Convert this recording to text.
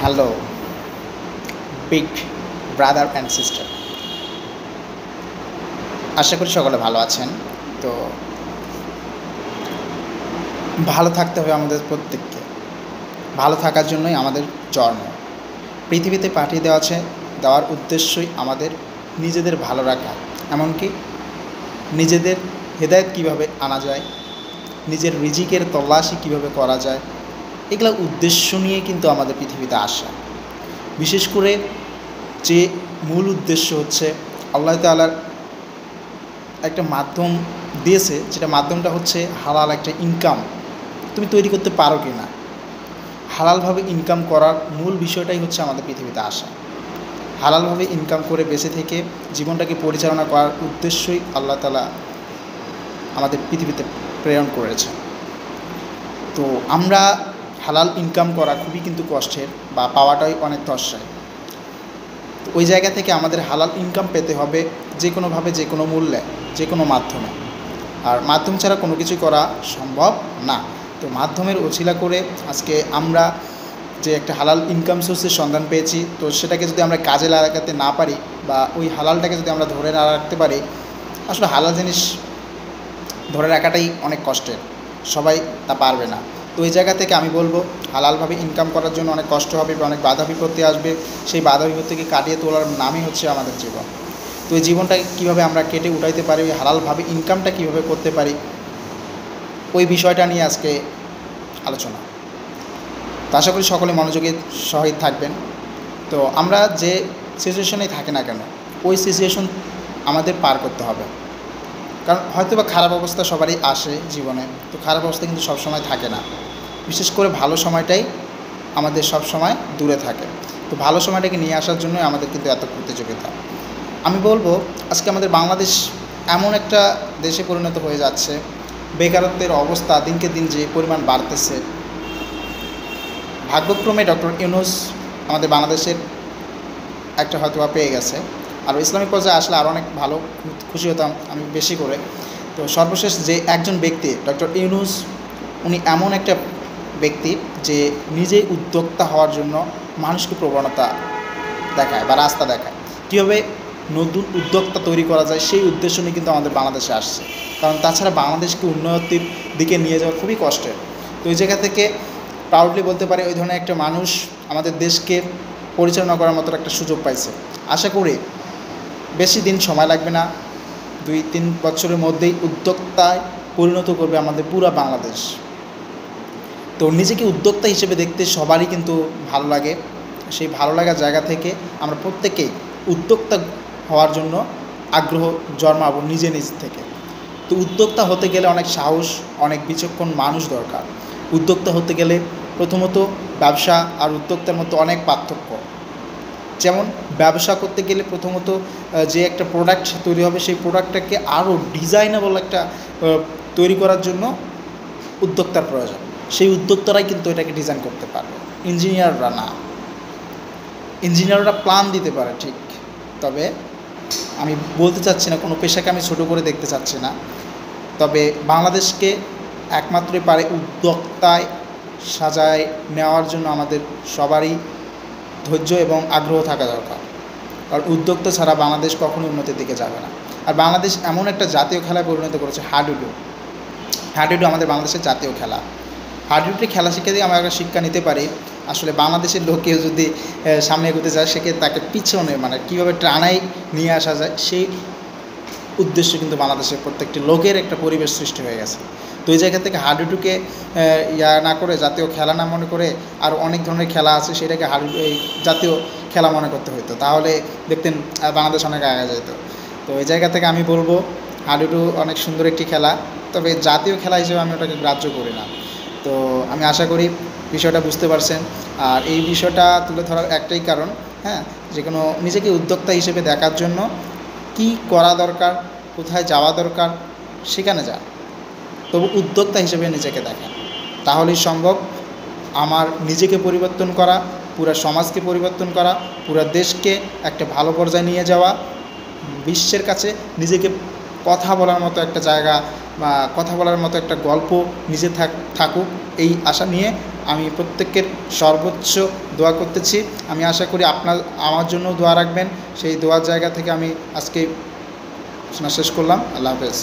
Hello big brother and sister, আশা করি সকলে ভালো আছেন। তো ভালো থাকতে হবে আমাদের প্রত্যেককে। ভালো থাকার জন্যই আমাদের জন্ম। পৃথিবীতে পাঠিয়ে দেওয়ার উদ্দেশ্যই আমাদের নিজেদের ভালো রাখা, এমনকি নিজেদের হেদায়েত কীভাবে আনা যায়, নিজের রিজিকের তল্লাশি কীভাবে করা যায়, এগুলো উদ্দেশ্য নিয়ে কিন্তু আমাদের পৃথিবীতে আসা। বিশেষ করে যে মূল উদ্দেশ্য হচ্ছে আল্লাহ তাআলার একটা মাধ্যম দিয়েছে, যেটা মাধ্যমটা হচ্ছে হালাল একটা ইনকাম তুমি তৈরি করতে পারো কি না। হালালভাবে ইনকাম করার মূল বিষয়টাই হচ্ছে আমাদের পৃথিবীতে আসা। হালালভাবে ইনকাম করে বেঁচে থেকে জীবনটাকে পরিচালনা করার উদ্দেশ্যই আল্লাহ তাআলা আমাদের পৃথিবীতে প্রেরণ করেছে। তো আমরা হালাল ইনকাম করা খুবই কিন্তু কষ্টের, বা পাওয়াটাই অনেক ধর্ষায়। তো ওই জায়গা থেকে আমাদের হালাল ইনকাম পেতে হবে যে কোনোভাবে, যে কোনো মূল্যে, যে কোনো মাধ্যমে। আর মাধ্যম ছাড়া কোনো কিছু করা সম্ভব না। তো মাধ্যমের ওছিলা করে আজকে আমরা যে একটা হালাল ইনকাম সোর্সের সন্ধান পেয়েছি, তো সেটাকে যদি আমরা কাজে লাগাতে না পারি, বা ওই হালালটাকে যদি আমরা ধরে না রাখতে পারি, আসলে হালাল জিনিস ধরে রাখাটাই অনেক কষ্টের, সবাই তা পারবে না। তো ওই জায়গা থেকে আমি বলবো, হালালভাবে ইনকাম করার জন্য অনেক কষ্ট হবে, অনেক বাধা বিপত্তি আসবে। সেই বাধা বিপত্তিকে কাটিয়ে তোলার নামই হচ্ছে আমাদের জীবন। তো এই জীবনটাকে কীভাবে আমরা কেটে উঠাইতে পারি, ওই হালালভাবে ইনকামটা কীভাবে করতে পারি, ওই বিষয়টা নিয়ে আজকে আলোচনা। তো আশা করি সকলে মনোযোগের সহিত থাকবেন। তো আমরা যে সিচুয়েশনেই থাকি না কেন, ওই সিচুয়েশন আমাদের পার করতে হবে। কারণ হয়তো বা খারাপ অবস্থা সবারই আসে জীবনে, তো খারাপ অবস্থা কিন্তু সবসময় থাকে না। বিশেষ করে ভালো সময়টাই আমাদের সব সময় দূরে থাকে। তো ভালো সময়টাকে নিয়ে আসার জন্যই আমাদের কিন্তু এত প্রতিযোগিতা। আমি বলবো, আজকে আমাদের বাংলাদেশ এমন একটা দেশে পরিণত হয়ে যাচ্ছে, বেকারত্বের অবস্থা দিনকে দিন যে পরিমাণ বাড়তেছে। ভাগ্যক্রমে ডক্টর ইউনূস আমাদের বাংলাদেশের একটা হয়তো পেয়ে গেছে, আর ইসলামিক পর্যায়ে আসলে আরও অনেক ভালো খুশি হতাম আমি বেশি করে। তো সর্বশেষ যে একজন ব্যক্তি ডক্টর ইউনূস, উনি এমন একটা ব্যক্তি যে নিজেই উদ্যোক্তা হওয়ার জন্য মানুষকে প্রবণতা দেখায় বা রাস্তা দেখায়, কীভাবে নতুন উদ্যোক্তা তৈরি করা যায়, সেই উদ্দেশ্য নিয়ে কিন্তু আমাদের বাংলাদেশে আসছে। কারণ তাছাড়া বাংলাদেশকে উন্নতির দিকে নিয়ে যাওয়া খুবই কষ্টের। তো ওই জায়গা থেকে প্রাউডলি বলতে পারি, ওই ধরনের একটা মানুষ আমাদের দেশকে পরিচালনা করার মতো একটা সুযোগ পাইছে। আশা করি বেশি দিন সময় লাগবে না, 2-3 বছরের মধ্যেই উদ্যোক্তায় পরিণত করবে আমাদের পুরা বাংলাদেশ। তো নিজেকে উদ্যোক্তা হিসেবে দেখতে সবারই কিন্তু ভালো লাগে। সেই ভালো লাগার জায়গা থেকে আমরা প্রত্যেকেই উদ্যোক্তা হওয়ার জন্য আগ্রহ জন্মাবো নিজ থেকে। তো উদ্যোক্তা হতে গেলে অনেক সাহস, অনেক বিচক্ষণ মানুষ দরকার। উদ্যোক্তা হতে গেলে প্রথমত ব্যবসা আর উদ্যোক্তার মধ্যে অনেক পার্থক্য। যেমন ব্যবসা করতে গেলে প্রথমত যে একটা প্রোডাক্ট তৈরি হবে, সেই প্রোডাক্টটাকে আরও ডিজাইনেবল একটা তৈরি করার জন্য উদ্যোক্তার প্রয়োজন। সেই উদ্যোক্তারাই কিন্তু এটাকে ডিজাইন করতে পারবে, ইঞ্জিনিয়াররা না। ইঞ্জিনিয়াররা প্ল্যান দিতে পারে ঠিক, তবে আমি বলতে চাচ্ছি না, কোনো পেশাকে আমি ছোটো করে দেখতে চাচ্ছি না, তবে বাংলাদেশকে একমাত্রই পারে উদ্যোক্তায় সাজায় নেওয়ার জন্য আমাদের সবারই ধৈর্য এবং আগ্রহ থাকা দরকার। কারণ উদ্যোক্তা ছাড়া বাংলাদেশ কখনোই উন্নতির দিকে যাবে না। আর বাংলাদেশ এমন একটা জাতীয় খেলায় পরিণত করেছে, হাডুডু। হাডুডু আমাদের বাংলাদেশের জাতীয় খেলা। হাডুডুটি খেলা শিখে দিয়ে আমরা একটা শিক্ষা নিতে পারি, আসলে বাংলাদেশের লোক কেউ যদি সামনে এগোতে যায়, সেক্ষেত্রে তাকে পিছনে কীভাবে টানাই নিয়ে আসা যায়, সেই উদ্দেশ্য কিন্তু বাংলাদেশের প্রত্যেকটি লোকের একটা পরিবেশ সৃষ্টি হয়ে গেছে। তো এই জায়গা থেকে হাডুডুকে না করে, জাতীয় খেলা না মনে করে, আর অনেক ধরনের খেলা আছে, সেটাকে এই জাতীয় খেলা মনে করতে হতো, তাহলে দেখতেন বাংলাদেশ অনেক আগে যেত। তো এই জায়গা থেকে আমি বলবো, হাডুডু অনেক সুন্দর একটি খেলা, তবে জাতীয় খেলা হিসেবে আমি ওটাকে গ্রাহ্য করি না। তো আমি আশা করি বিষয়টা বুঝতে পারছেন। আর এই বিষয়টা তুলে ধরার একটাই কারণ, যে কোনো নিজেকে উদ্যোক্তা হিসেবে দেখার জন্য কি করা দরকার, কোথায় যাওয়া দরকার, সেখানে যান, তবু উদ্যোক্তা হিসেবে নিজেকে দেখেন, তাহলেই সম্ভব আমার নিজেকে পরিবর্তন করা, পুরো সমাজকে পরিবর্তন করা, পুরো দেশকে একটা ভালো পর্যায়ে নিয়ে যাওয়া, বিশ্বের কাছে নিজেকে কথা বলার মতো একটা জায়গা বা কথা বলার মতো একটা গল্প নিজে থাকুক, এই আশা নিয়ে আমি প্রত্যেকের সর্বোচ্চ দোয়া করতেছি। আমি আশা করি আমার জন্য দোয়া রাখবেন। সেই দোয়ার জায়গা থেকে আমি আজকে শেষ করলাম। আল্লাহ হাফেজ।